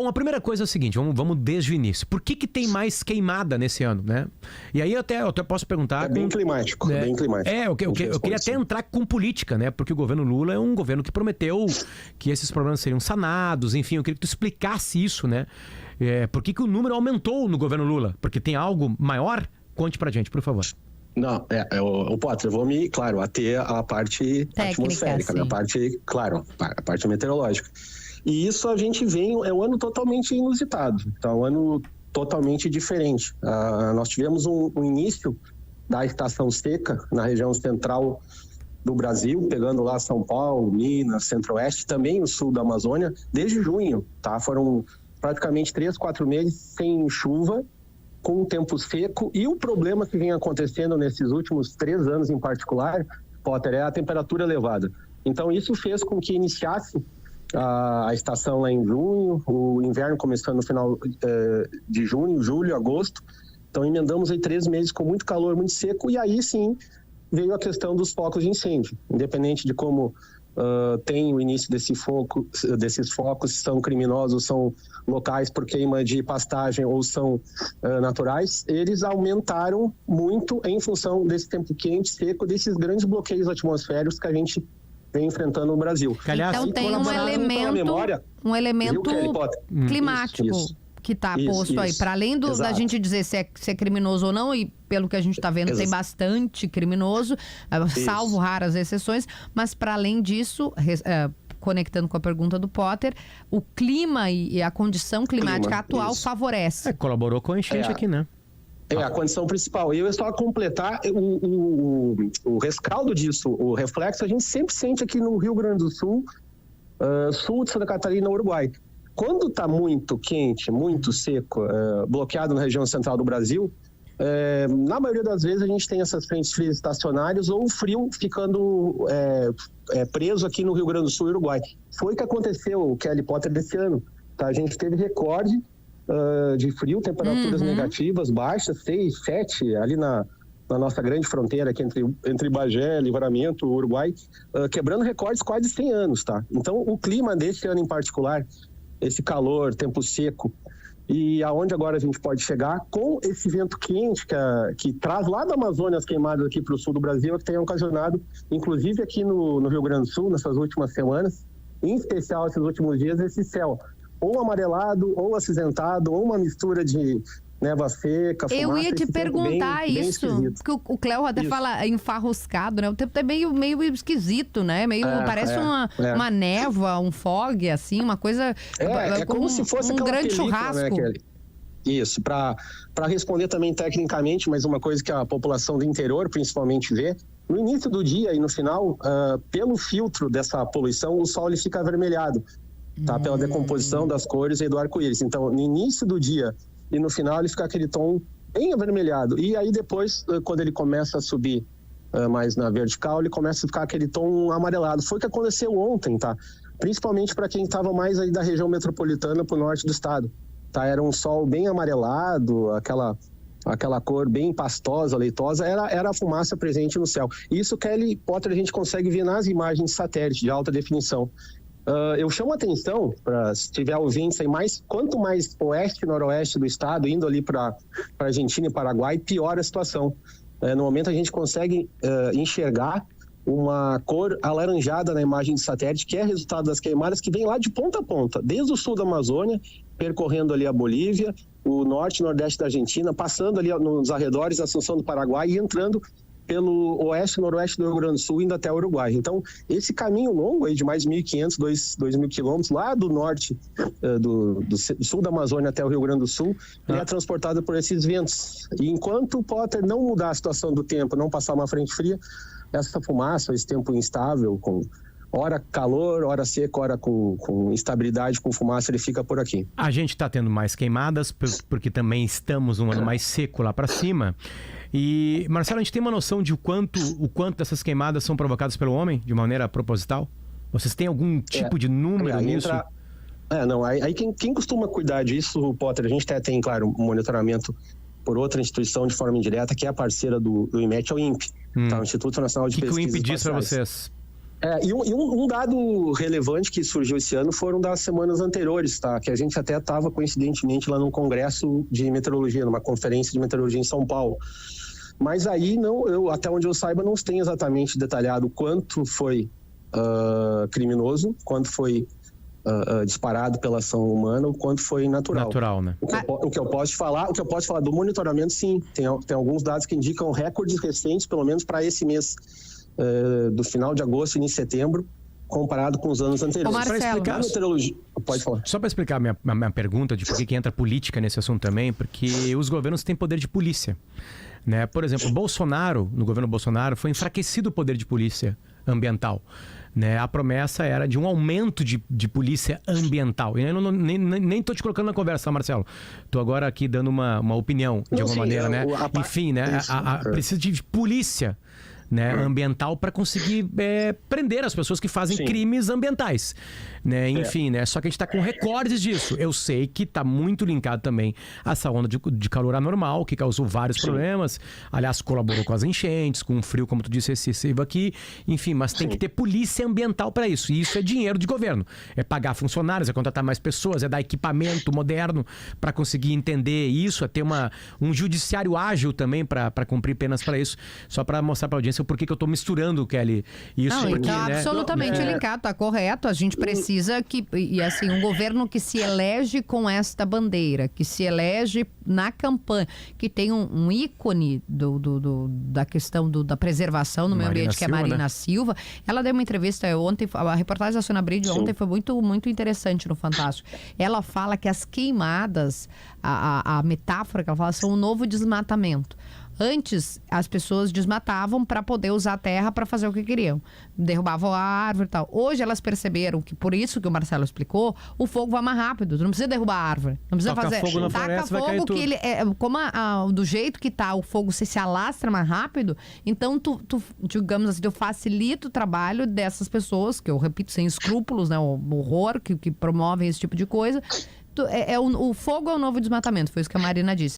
Bom, a primeira coisa é o seguinte, vamos desde o início. Por que tem mais queimada nesse ano, né? E aí eu até posso perguntar... É bem climático, bem climático. Eu queria até entrar com política, né? Porque o governo Lula é um governo que prometeu que esses problemas seriam sanados, enfim, eu queria que tu explicasse isso, né? Por que o número aumentou no governo Lula? Porque tem algo maior? Conte pra gente, por favor. Não, o Potter, eu vou até a parte atmosférica, né? A parte meteorológica. E isso a gente é um ano totalmente inusitado, tá? Um ano totalmente diferente. Nós tivemos um início da estação seca na região central do Brasil, pegando lá São Paulo, Minas, Centro-Oeste, também o sul da Amazônia, desde junho, tá? Foram praticamente 3-4 meses sem chuva, com o tempo seco, e o problema que vem acontecendo nesses últimos 3 anos em particular, Potter, é a temperatura elevada. Então isso fez com que iniciasse a estação lá em junho, o inverno começando no final de junho, julho, agosto. Então emendamos aí 3 meses com muito calor, muito seco, e aí sim veio a questão dos focos de incêndio. Independente de como tem o início desses focos, se são criminosos, são locais por queima de pastagem ou são naturais, eles aumentaram muito em função desse tempo quente, seco, desses grandes bloqueios atmosféricos que a gente vem enfrentando no Brasil. Então tem um elemento climático. Isso. Que está posto aí, para além da gente dizer se é criminoso ou não, e pelo que a gente está vendo tem bastante criminoso, salvo raras exceções, mas para além disso, conectando com a pergunta do Potter, o clima e a condição climática atual favorece. Colaborou com a enchente aqui, né? A condição principal. E eu só completar o rescaldo disso, o reflexo, a gente sempre sente aqui no Rio Grande do Sul, sul de Santa Catarina, Uruguai. Quando está muito quente, muito seco, bloqueado na região central do Brasil, na maioria das vezes a gente tem essas frentes frias estacionárias ou o frio ficando preso aqui no Rio Grande do Sul e Uruguai. Foi o que aconteceu, Kelly Potter, desse ano. Tá? A gente teve recorde de frio, temperaturas negativas, baixas, 6, 7, ali na nossa grande fronteira aqui entre Bagé, Livramento, Uruguai, quebrando recordes quase 100 anos. Tá? Então, o clima desse ano em particular, esse calor, tempo seco, e aonde agora a gente pode chegar com esse vento quente que traz lá da Amazônia as queimadas aqui para o sul do Brasil, que tem ocasionado, inclusive aqui no Rio Grande do Sul, nessas últimas semanas, em especial esses últimos dias, esse céu ou amarelado, ou acinzentado, ou uma mistura de neva seca, fumaça. Eu ia te perguntar isso, porque o Cléo até fala enfarruscado, né? O tempo é meio esquisito, né? Parece uma névoa, um fog, assim, uma coisa... como se fosse um grande película, churrasco. Né, Kelly? Isso, para responder também tecnicamente, mas uma coisa que a população do interior principalmente vê, no início do dia e no final, pelo filtro dessa poluição, o sol ele fica avermelhado, tá? Pela decomposição das cores e do arco-íris. Então, no início do dia e no final ele fica aquele tom bem avermelhado. E aí depois, quando ele começa a subir mais na vertical, ele começa a ficar aquele tom amarelado. Foi o que aconteceu ontem, tá? Principalmente para quem estava mais aí da região metropolitana para o norte do estado. Tá? Era um sol bem amarelado, aquela cor bem pastosa, leitosa, era a fumaça presente no céu. Isso, Kelly Potter, a gente consegue ver nas imagens de satélite de alta definição. Eu chamo a atenção, se tiver ouvintes aí, quanto mais oeste e noroeste do estado, indo ali para Argentina e Paraguai, pior a situação. No momento a gente consegue enxergar uma cor alaranjada na imagem de satélite, que é resultado das queimadas que vem lá de ponta a ponta, desde o sul da Amazônia, percorrendo ali a Bolívia, o norte e nordeste da Argentina, passando ali nos arredores da Assunção do Paraguai e entrando pelo oeste e noroeste do Rio Grande do Sul, indo até o Uruguai. Então, esse caminho longo aí de mais 1.500, 2.000 quilômetros, lá do norte, do sul da Amazônia até o Rio Grande do Sul, ele é transportado por esses ventos. E enquanto o Potter não mudar a situação do tempo, não passar uma frente fria, essa fumaça, esse tempo instável, com hora calor, hora seca, hora com instabilidade, com fumaça, ele fica por aqui. A gente está tendo mais queimadas, porque também estamos um ano mais seco lá para cima. E, Marcelo, a gente tem uma noção de o quanto dessas queimadas são provocadas pelo homem, de maneira proposital? Vocês têm algum tipo de número nisso? Aí quem costuma cuidar disso, Potter, a gente até tem, claro, um monitoramento por outra instituição de forma indireta, que é a parceira do IMET, é o INPE, tá? O Instituto Nacional de Pesquisas Espaciais. O que o INPE diz para vocês? E um dado relevante que surgiu esse ano foram das semanas anteriores, tá? Que a gente até estava, coincidentemente, lá num congresso de meteorologia, numa conferência de meteorologia em São Paulo. Mas aí, até onde eu saiba, não tem exatamente detalhado quanto foi criminoso, quanto foi disparado pela ação humana, o quanto foi natural. Natural, né? O que eu posso te falar do monitoramento, sim. Tem alguns dados que indicam recordes recentes, pelo menos para esse mês, do final de agosto, início de setembro, comparado com os anos anteriores. Marcelo, explicar, pode falar. Só para explicar minha pergunta de por que entra política nesse assunto também, porque os governos têm poder de polícia, né? Por exemplo, no governo Bolsonaro, foi enfraquecido o poder de polícia ambiental, né? A promessa era de um aumento de polícia ambiental. E eu nem tô te colocando na conversa, Marcelo. Tô agora aqui dando uma opinião, de alguma maneira, né? Enfim, né? Precisa de polícia, né, ambiental para conseguir prender as pessoas que fazem crimes ambientais, né? Enfim, né? Só que a gente está com recordes disso. Eu sei que está muito linkado também a essa onda de calor anormal, que causou vários problemas. Aliás, colaborou com as enchentes, com o frio, como tu disse, excessivo aqui. Enfim, mas tem que ter polícia ambiental para isso. E isso é dinheiro de governo. É pagar funcionários, é contratar mais pessoas, é dar equipamento moderno para conseguir entender isso, é ter um judiciário ágil também para cumprir penas para isso. Só para mostrar para a audiência o porquê que eu estou misturando, Kelly, isso. Não, porque, tá absolutamente linkado, tá correto. A gente precisa assim, um governo que se elege com esta bandeira, que se elege na campanha, que tem um ícone da questão da preservação no meio ambiente, que é a Marina Silva. Ela deu uma entrevista ontem, a reportagem da Sônia Bride ontem foi muito, muito interessante no Fantástico. Ela fala que as queimadas, a metáfora que ela fala, são um novo desmatamento. Antes, as pessoas desmatavam para poder usar a terra para fazer o que queriam. Derrubavam a árvore e tal. Hoje elas perceberam que, por isso que o Marcelo explicou, o fogo vai mais rápido. Tu não precisa derrubar a árvore. Não precisa fazer. Fogo na floresta, vai cair tudo. Como do jeito que tá, o fogo se alastra mais rápido, então tu digamos assim, tu facilita o trabalho dessas pessoas, que eu repito, sem escrúpulos, né? O horror que promovem esse tipo de coisa. O fogo é o novo desmatamento, foi isso que a Marina disse.